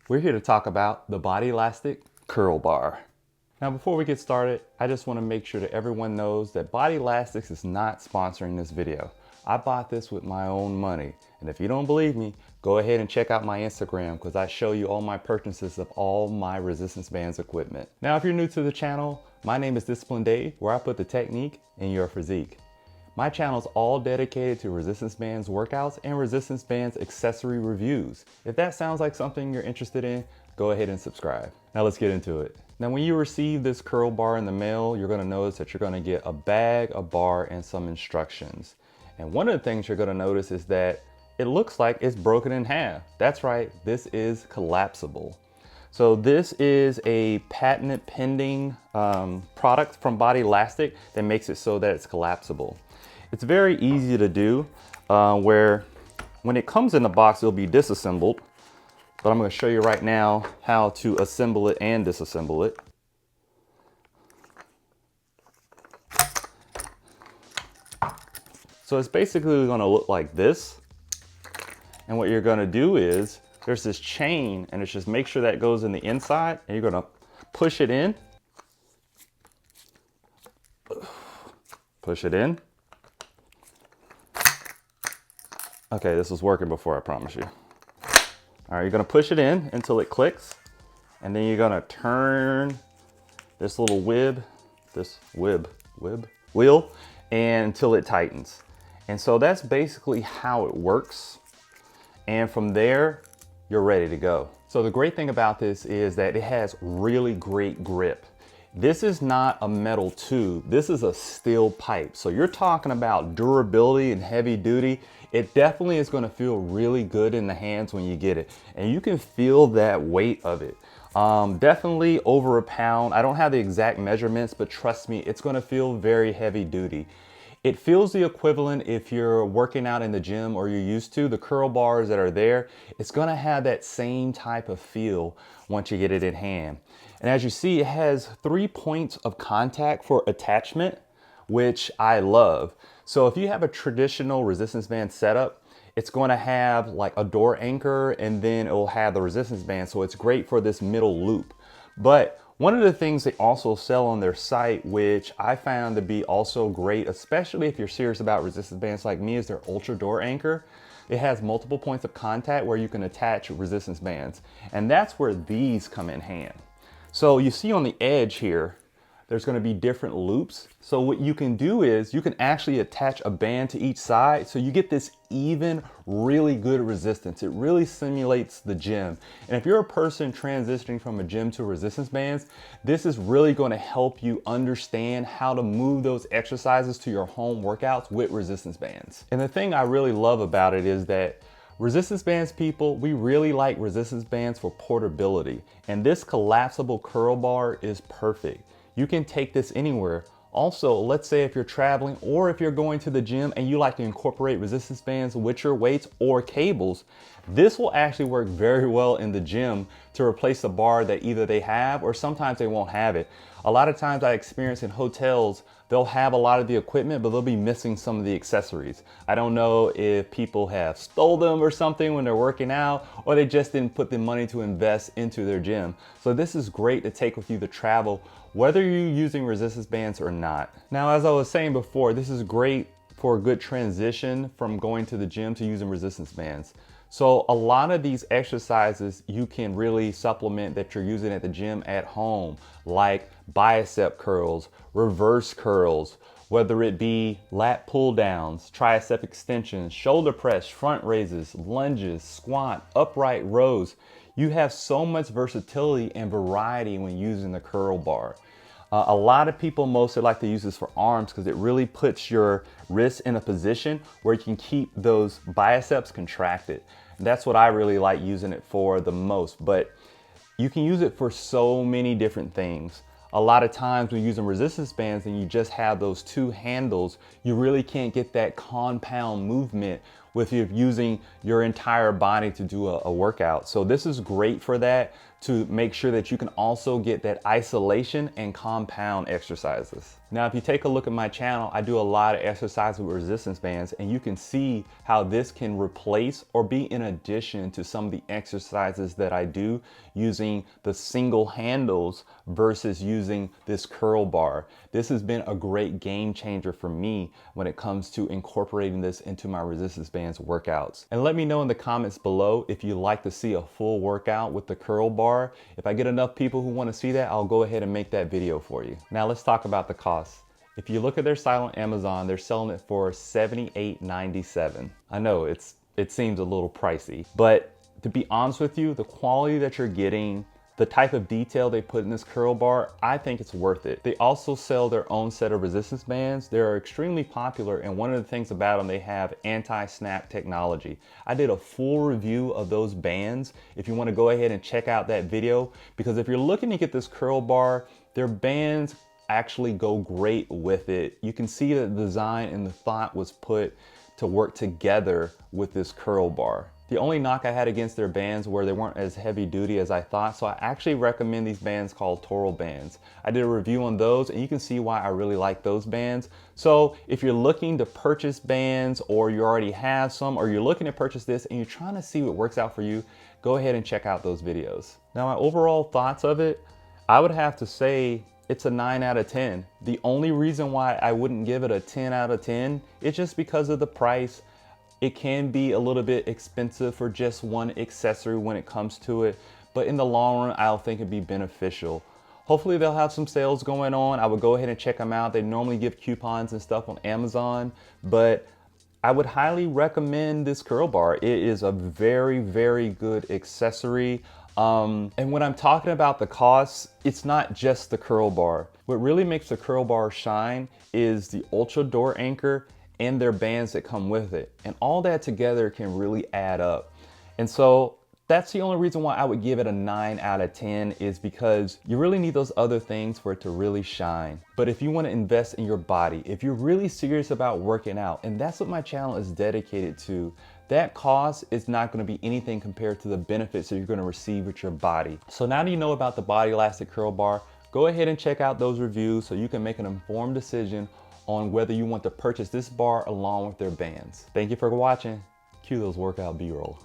We're here to talk about the Bodylastic Curl Bar. Now before we get started, I just want to make sure that everyone knows that Bodylastics is not sponsoring this video. I bought this with my own money, and if you don't believe me, go ahead and check out my Instagram because I show you all my purchases of all my resistance bands equipment. Now if you're new to the channel, my name is Discipline Dave, where I put the technique in your physique. My channel is all dedicated to resistance bands workouts and resistance bands accessory reviews. If that sounds like something you're interested in, go ahead and subscribe. Now let's get into it. Now when you receive this curl bar in the mail, you're gonna notice that you're gonna get a bag, a bar, and some instructions. And one of the things you're gonna notice is that it looks like it's broken in half. That's right, this is collapsible. So this is a patent pending product from Bodylastic that makes it so that it's collapsible. It's very easy to do where when it comes in the box, it'll be disassembled, but I'm going to show you right now how to assemble it and disassemble it. So it's basically going to look like this. And what you're going to do is there's this chain, and it's just make sure that goes in the inside, and you're going to push it in. Push it in. Okay, this was working before, I promise you. All right, you're gonna push it in until it clicks, and then you're gonna turn this little wheel, and until it tightens. And so that's basically how it works. And from there, you're ready to go. So the great thing about this is that it has really great grip. This is not a metal tube, this is a steel pipe. So you're talking about durability and heavy duty. It definitely is gonna feel really good in the hands when you get it. And you can feel that weight of it. Definitely over a pound. I don't have the exact measurements, but trust me, it's gonna feel very heavy duty. It feels the equivalent if you're working out in the gym or you're used to the curl bars that are there. It's gonna have that same type of feel once you get it in hand. And as you see, it has 3 points of contact for attachment, which I love. So if you have a traditional resistance band setup, it's going to have like a door anchor, and then it will have the resistance band. So it's great for this middle loop. But one of the things they also sell on their site, which I found to be also great, especially if you're serious about resistance bands like me, is their Ultra Door Anchor. It has multiple points of contact where you can attach resistance bands. And that's where these come in hand. So you see on the edge here, there's going to be different loops. So what you can do is you can actually attach a band to each side. So you get this even really good resistance. It really simulates the gym. And if you're a person transitioning from a gym to resistance bands, this is really going to help you understand how to move those exercises to your home workouts with resistance bands. And the thing I really love about it is that resistance bands people, we really like resistance bands for portability. And this collapsible curl bar is perfect. You can take this anywhere. Also, let's say if you're traveling or if you're going to the gym and you like to incorporate resistance bands with your weights or cables, this will actually work very well in the gym to replace the bar that either they have or sometimes they won't have it. A lot of times I experience in hotels, they'll have a lot of the equipment, but they'll be missing some of the accessories. I don't know if people have stole them or something when they're working out, or they just didn't put the money to invest into their gym. So this is great to take with you to travel, whether you're using resistance bands or not. Now, as I was saying before, this is great for a good transition from going to the gym to using resistance bands. So a lot of these exercises you can really supplement that you're using at the gym at home, like bicep curls, reverse curls, whether it be lat pull downs, tricep extensions, shoulder press, front raises, lunges, squat, upright rows. You have so much versatility and variety when using the curl bar. A lot of people mostly like to use this for arms because it really puts your wrists in a position where you can keep those biceps contracted. That's what I really like using it for the most, but you can use it for so many different things. A lot of times when using resistance bands and you just have those two handles, you really can't get that compound movement with you using your entire body to do a workout. So this is great for that, to make sure that you can also get that isolation and compound exercises. Now, if you take a look at my channel, I do a lot of exercise with resistance bands, and you can see how this can replace or be in addition to some of the exercises that I do using the single handles versus using this curl bar. This has been a great game changer for me when it comes to incorporating this into my resistance bands workouts. And let me know in the comments below if you'd like to see a full workout with the curl bar. If I get enough people who want to see that, I'll go ahead and make that video for you. Now let's talk about the cost. If you look at their site on Amazon, they're selling it for $78.97. I know it seems a little pricey, but to be honest with you, the quality that you're getting, the type of detail they put in this curl bar, I think it's worth it. They also sell their own set of resistance bands. They're extremely popular, and one of the things about them, they have anti-snap technology. I did a full review of those bands if you want to go ahead and check out that video, because if you're looking to get this curl bar, their bands actually go great with it. You can see that the design and the thought was put to work together with this curl bar. The only knock I had against their bands were they weren't as heavy duty as I thought, so I actually recommend these bands called Toro bands. I did a review on those, and you can see why I really like those bands. So if you're looking to purchase bands, or you already have some, or you're looking to purchase this and you're trying to see what works out for you, go ahead and check out those videos. Now, my overall thoughts of it, I would have to say it's a 9 out of 10. The only reason why I wouldn't give it a 10 out of 10 is just because of the price. It can be a little bit expensive for just one accessory when it comes to it, but in the long run, I'll think it'd be beneficial. Hopefully they'll have some sales going on. I would go ahead and check them out. They normally give coupons and stuff on Amazon, but I would highly recommend this curl bar. It is a very, very good accessory. And when I'm talking about the costs, it's not just the curl bar. What really makes the curl bar shine is the ultra door anchor and their bands that come with it. And all that together can really add up. And so that's the only reason why I would give it a 9 out of 10, is because you really need those other things for it to really shine. But if you want to invest in your body, if you're really serious about working out, and that's what my channel is dedicated to, that cost is not going to be anything compared to the benefits that you're going to receive with your body. So now that you know about the Bodylastic Curl Bar, go ahead and check out those reviews so you can make an informed decision on whether you want to purchase this bar along with their bands. Thank you for watching. Cue those workout B-roll.